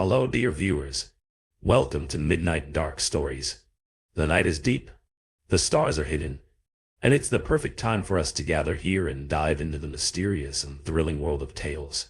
Hello, dear viewers. Welcome to Midnight Dark Stories. The night is deep, the stars are hidden, and it's the perfect time for us to gather here and dive into the mysterious and thrilling world of tales.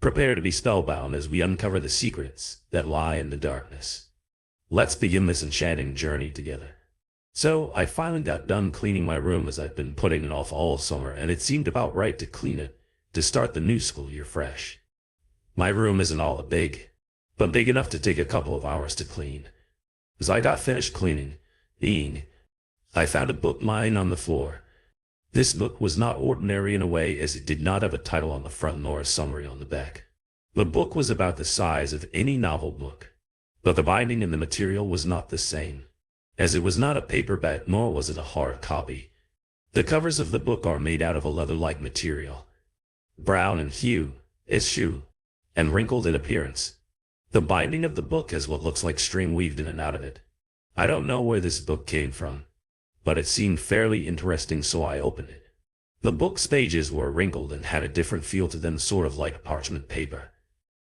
Prepare to be spellbound as we uncover the secrets that lie in the darkness. Let's begin this enchanting journey together. So, I finally got done cleaning my room as I've been putting it off all summer, and it seemed about right to clean it to start the new school year fresh. My room isn't all that big, but big enough to take a couple of hours to clean. As I got finished cleaning, I found a book lying on the floor. This book was not ordinary in a way, as it did not have a title on the front nor a summary on the back. The book was about the size of any novel book, but the binding and the material was not the same, as it was not a paperback nor was it a hard copy. The covers of the book are made out of a leather-like material, brown in hue, and wrinkled in appearance. The binding of the book has what looks like string weaved in and out of it. I don't know where this book came from, but it seemed fairly interesting, so I opened it. The book's pages were wrinkled and had a different feel to them, sort of like parchment paper.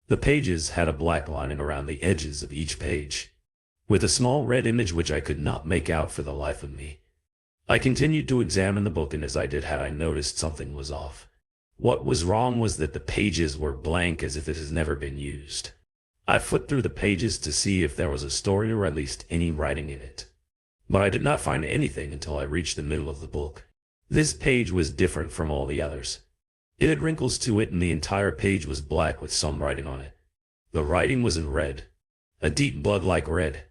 The pages had a black lining around the edges of each page, with a small red image which I could not make out for the life of me. I continued to examine the book, and as I did, I noticed something was off. What was wrong was that the pages were blank, as if it has never been used. I flipped through the pages to see if there was a story or at least any writing in it, but I did not find anything until I reached the middle of the book. This page was different from all the others. It had wrinkles to it, and the entire page was black with some writing on it. The writing was in red, a deep blood-like red.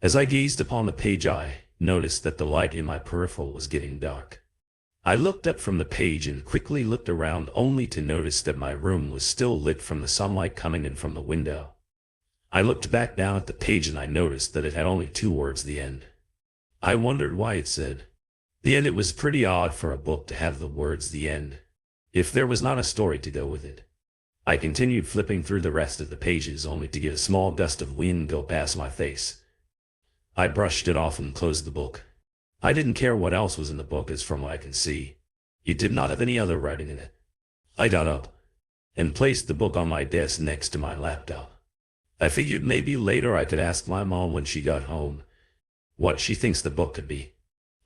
As I gazed upon the page, I noticed that the light in my peripheral was getting dark. I looked up from the page and quickly looked around, only to notice that my room was still lit from the sunlight coming in from the window. I looked back down at the page and I noticed that it had only 2 words at the end. I wondered why it said the end. It was pretty odd for a book to have the words the end, if there was not a story to go with it. I continued flipping through the rest of the pages, only to get a small gust of wind go past my face. I brushed it off and closed the book. I didn't care what else was in the book, as from what I can see, it did not have any other writing in it. I got up and placed the book on my desk next to my laptop. I figured maybe later I could ask my mom when she got home what she thinks the book could be.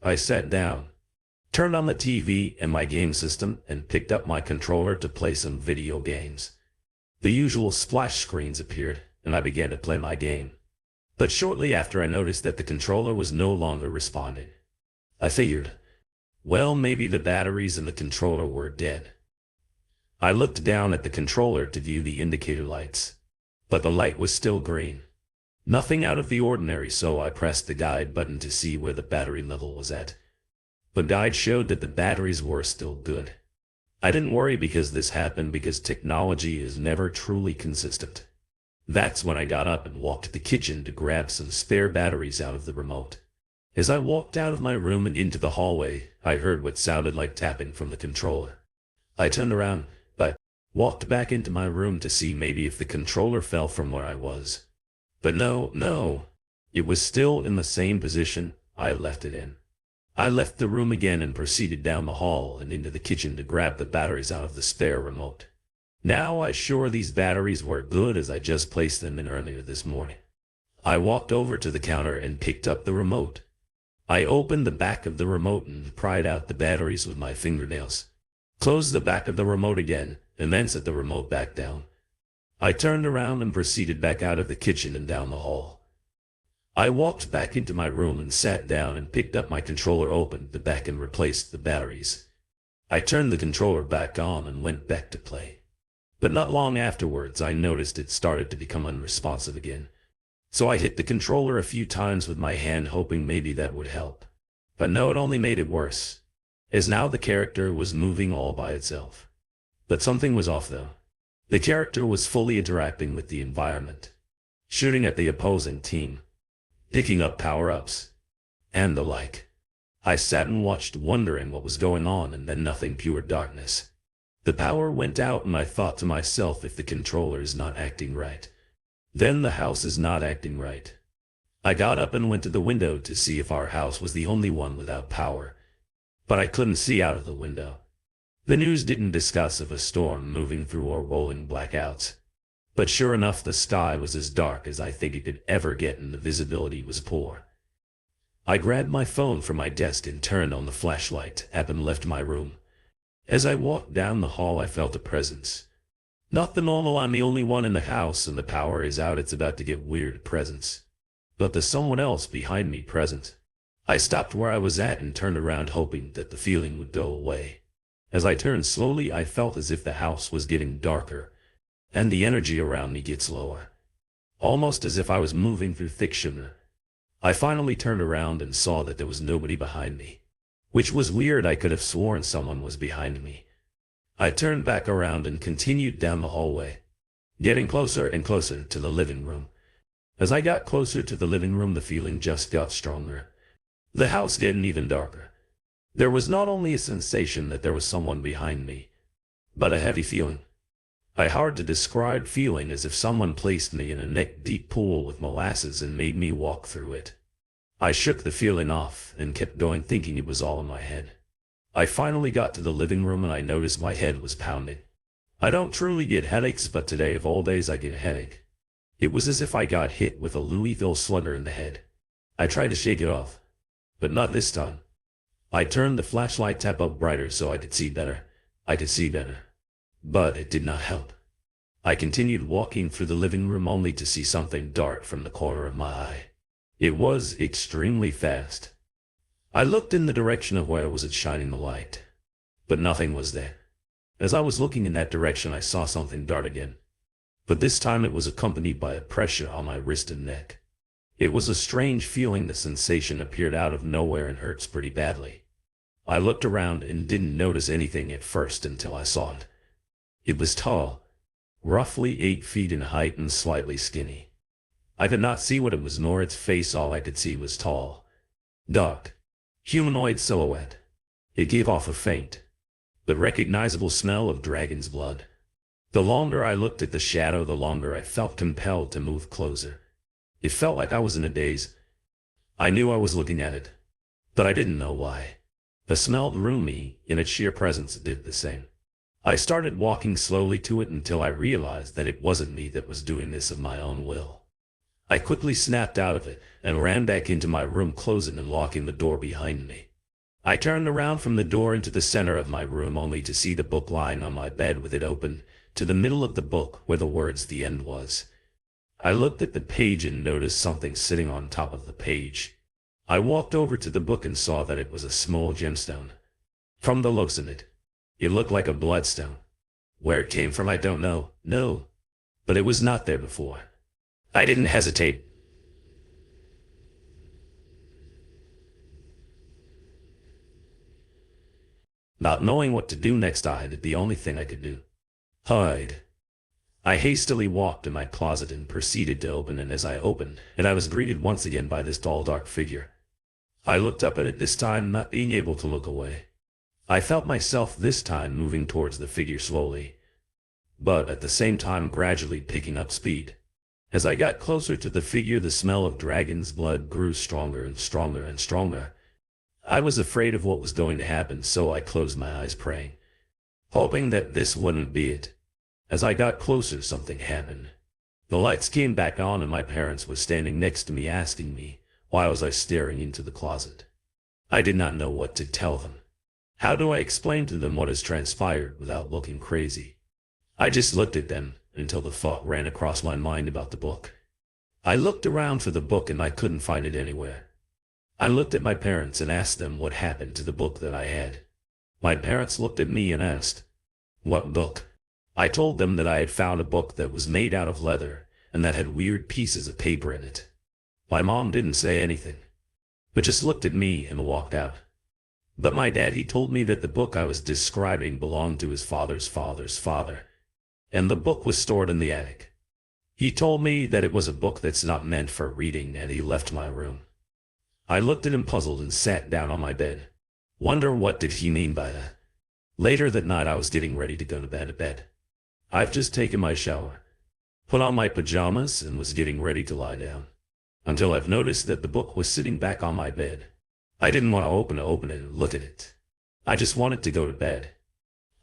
I sat down, turned on the TV and my game system, and picked up my controller to play some video games. The usual splash screens appeared, and I began to play my game. But shortly after, I noticed that the controller was no longer responding. I figured, well, maybe the batteries in the controller were dead. I looked down at the controller to view the indicator lights, but the light was still green. Nothing out of the ordinary, so I pressed the guide button to see where the battery level was at. The guide showed that the batteries were still good. I didn't worry, because this happened because technology is never truly consistent. That's when I got up and walked to the kitchen to grab some spare batteries out of the remote. As I walked out of my room and into the hallway, I heard what sounded like tapping from the controller. I turned around, but walked back into my room to see maybe if the controller fell from where I was. But no, it was still in the same position I left it in. I left the room again and proceeded down the hall and into the kitchen to grab the batteries out of the spare remote. Now I sure these batteries were good, as I just placed them in earlier this morning. I walked over to the counter and picked up the remote. I opened the back of the remote and pried out the batteries with my fingernails, closed the back of the remote again, and then set the remote back down. I turned around and proceeded back out of the kitchen and down the hall. I walked back into my room and sat down and picked up my controller, opened the back and replaced the batteries. I turned the controller back on and went back to play. But not long afterwards, I noticed it started to become unresponsive again. So I hit the controller a few times with my hand, hoping maybe that would help. But no, it only made it worse, as now the character was moving all by itself. But something was off though. The character was fully interacting with the environment, shooting at the opposing team, picking up power-ups, and the like. I sat and watched, wondering what was going on, and then nothing, pure darkness. The power went out and I thought to myself, if the controller is not acting right, then the house is not acting right. I got up and went to the window to see if our house was the only one without power, but I couldn't see out of the window. The news didn't discuss of a storm moving through or rolling blackouts, But sure enough, the sky was as dark as I think it could ever get and the visibility was poor. I grabbed my phone from my desk and turned on the flashlight app and left my room. As I walked down the hall, I felt a presence. Not the normal "I'm the only one in the house and the power is out, it's about to get weird" presence, but the someone else behind me present. I stopped where I was at and turned around, hoping that the feeling would go away. As I turned slowly, I felt as if the house was getting darker, and the energy around me gets lower, almost as if I was moving through thick shimmer. I finally turned around and saw that there was nobody behind me, which was weird. I could have sworn someone was behind me. I turned back around and continued down the hallway, getting closer and closer to the living room. As I got closer to the living room, the feeling just got stronger. The house getting even darker. There was not only a sensation that there was someone behind me, but a heavy feeling. A hard to describe feeling, as if someone placed me in a neck-deep pool with molasses and made me walk through it. I shook the feeling off and kept going, thinking it was all in my head. I finally got to the living room and I noticed my head was pounding. I don't truly get headaches, but today of all days I get a headache. It was as if I got hit with a Louisville slugger in the head. I tried to shake it off, but not this time. I turned the flashlight tap up brighter so I could see better. But it did not help. I continued walking through the living room only to see something dart from the corner of my eye. It was extremely fast. I looked in the direction of where it was shining the light, but nothing was there. As I was looking in that direction, I saw something dart again, but this time it was accompanied by a pressure on my wrist and neck. It was a strange feeling. The sensation appeared out of nowhere and hurts pretty badly. I looked around and didn't notice anything at first until I saw it. It was tall, roughly 8 feet in height and slightly skinny. I could not see what it was nor its face. All I could see was tall, dark, humanoid silhouette. It gave off a faint but recognizable smell of dragon's blood. The longer I looked at the shadow, the longer I felt compelled to move closer. It felt like I was in a daze. I knew I was looking at it, but I didn't know why. The smell drew me, and its sheer presence did the same. I started walking slowly to it until I realized that it wasn't me that was doing this of my own will. I quickly snapped out of it and ran back into my room, closing and locking the door behind me. I turned around from the door into the center of my room only to see the book lying on my bed with it open to the middle of the book where the words "The End" was. I looked at the page and noticed something sitting on top of the page. I walked over to the book and saw that it was a small gemstone. From the looks of it, it looked like a bloodstone. Where it came from, I don't know. No, but it was not there before. I didn't hesitate. Not knowing what to do next, I did the only thing I could do: hide. I hastily walked to my closet and proceeded to open it. As I opened it, I was greeted once again by this tall, dark figure. I looked up at it this time, not being able to look away. I felt myself this time moving towards the figure slowly, but at the same time gradually picking up speed. As I got closer to the figure, the smell of dragon's blood grew stronger and stronger and stronger. I was afraid of what was going to happen, so I closed my eyes, praying, hoping that this wouldn't be it. As I got closer, something happened. The lights came back on and my parents were standing next to me, asking me why was I staring into the closet. I did not know what to tell them. How do I explain to them what has transpired without looking crazy? I just looked at them until the thought ran across my mind about the book. I looked around for the book and I couldn't find it anywhere. I looked at my parents and asked them what happened to the book that I had. My parents looked at me and asked, "What book?" I told them that I had found a book that was made out of leather and that had weird pieces of paper in it. My mom didn't say anything, but just looked at me and walked out. But my dad, he told me that the book I was describing belonged to his father's father's father, and the book was stored in the attic. He told me that it was a book that's not meant for reading, and he left my room. I looked at him puzzled and sat down on my bed. Wonder what did he mean by that? Later that night, I was getting ready to go to bed. I've just taken my shower, put on my pajamas, and was getting ready to lie down, until I've noticed that the book was sitting back on my bed. I didn't want to open it and look at it. I just wanted to go to bed.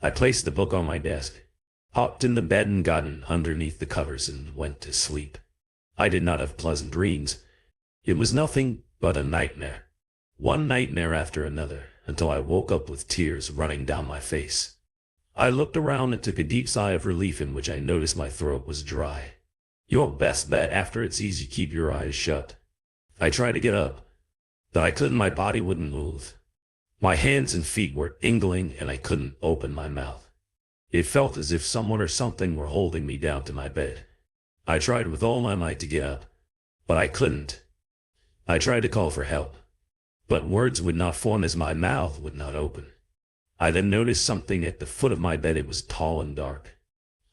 I placed the book on my desk. hopped in the bed and got in underneath the covers and went to sleep. I did not have pleasant dreams. It was nothing but a nightmare. One nightmare after another, until I woke up with tears running down my face. I looked around and took a deep sigh of relief in which I noticed my throat was dry. Your best bet after it's easy to keep your eyes shut. I tried to get up, but I couldn't. My body wouldn't move. My hands and feet were tingling and I couldn't open my mouth. It felt as if someone or something were holding me down to my bed. I tried with all my might to get up, but I couldn't. I tried to call for help, but words would not form as my mouth would not open. I then noticed something at the foot of my bed. It was tall and dark.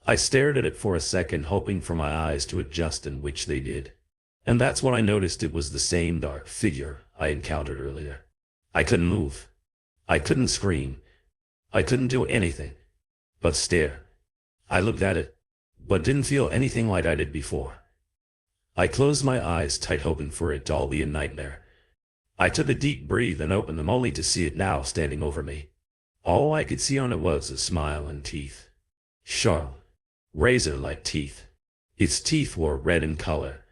I stared at it for a second, hoping for my eyes to adjust, in which they did. And that's when I noticed it was the same dark figure I encountered earlier. I couldn't move. I couldn't scream. I couldn't do anything but stare. I looked at it, but didn't feel anything like I did before. I closed my eyes tight, hoping for it to all be a nightmare. I took a deep breath and opened them, only to see it now standing over me. All I could see on it was a smile and teeth. Sharp, razor-like teeth. Its teeth were red in color.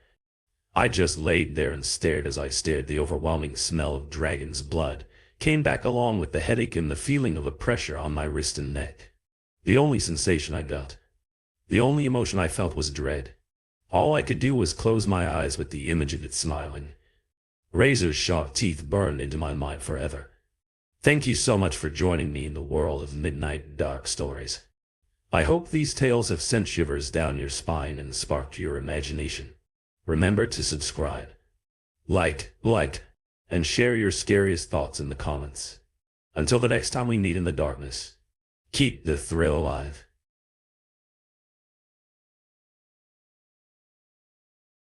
I just laid there and stared. As I stared, the overwhelming smell of dragon's blood came back, along with the headache and the feeling of a pressure on my wrist and neck. The only sensation I got, the only emotion I felt, was dread. All I could do was close my eyes with the image of it smiling. Razor-sharp teeth burned into my mind forever. Thank you so much for joining me in the world of Midnight Dark Stories. I hope these tales have sent shivers down your spine and sparked your imagination. Remember to subscribe, like, and share your scariest thoughts in the comments. Until the next time we meet in the darkness, keep the thrill alive.